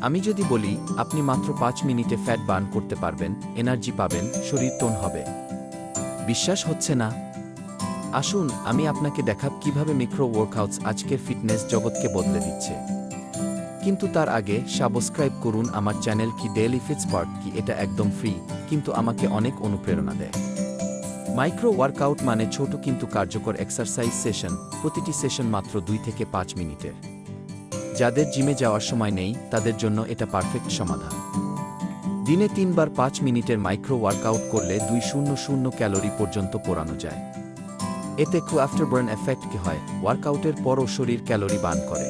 আমি যদি বলি আপনি মাত্র 5 মিনিটে ফ্যাট বার্ন করতে পারবেন, এনার্জি পাবেন, শরীর টোন হবে, বিশ্বাস হচ্ছে না? আসুন আমি আপনাকে দেখাব কিভাবে মিক্রো ওয়ার্কআউটস আজকের ফিটনেস জগৎকে বদলে দিচ্ছে। কিন্তু তার আগে সাবস্ক্রাইব করুন আমার চ্যানেল কি ডেইলি ফিটস্পার্ক কি, এটা একদম ফ্রি, কিন্তু আমাকে অনেক অনুপ্রেরণা দেয়। মাইক্রো ওয়ার্কআউট মানে ছোট কিন্তু কার্যকর এক্সারসাইজ সেশন, প্রতিটি সেশন মাত্র 2 থেকে 5 মিনিটের। যাদের জিমে যাওয়ার সময় নেই তাদের জন্য এটা পারফেক্ট সমাধান। দিনে 3 বার 5 মিনিটের মাইক্রো ওয়ার্কআউট করলে 200 ক্যালোরি পর্যন্ত পোড়ানো যায়। এতে আফটারবার্ন এফেক্ট কি হয়, ওয়ার্কআউটের পরও শরীর ক্যালোরি বার্ন করে।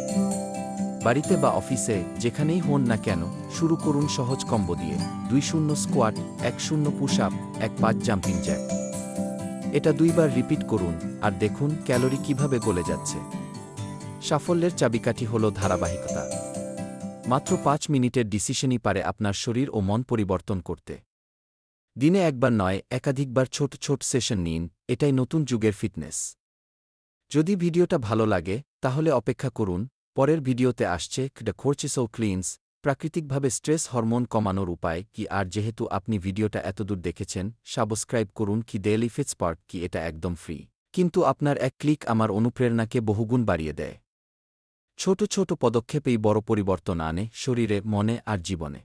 বাড়িতে বা অফিসে যেখানেই হন না কেন, শুরু করুন সহজ কম্বো দিয়ে 20 squat, 10 push up, 15 jumping Jack. এটা 2 বার রিপিট করুন আর দেখুন ক্যালোরি কিভাবে গলে যাচ্ছে। সাফল্যের চাবিকাঠি হল ধারাবাহিকতা। মাত্র 5 মিনিটের ডিসিশনই পারে আপনার শরীর ও মন পরিবর্তন করতে। দিনে একবার নয়, একাধিকবার ছোট ছোট সেশন নিন, এটাই নতুন যুগের ফিটনেস। যদি ভিডিওটা ভালো লাগে তাহলে অপেক্ষা করুন, পরের ভিডিওতে আসছে দ্য কোর্টিসল ক্লিনস, প্রাকৃতিকভাবে স্ট্রেস হরমোন কমানোর উপায় কি। আর যেহেতু আপনি ভিডিওটা এতদূর দেখেছেন, সাবস্ক্রাইব করুন কি ডেইলি ফিটস্পার্ক কি, এটা একদম ফ্রি, কিন্তু আপনার এক ক্লিক আমার অনুপ্রেরণাকে বহুগুণ বাড়িয়ে দেয়। ছোট ছোট পদক্ষেপেই বড় পরিবর্তন আনে শরীরে, মনে আর জীবনে।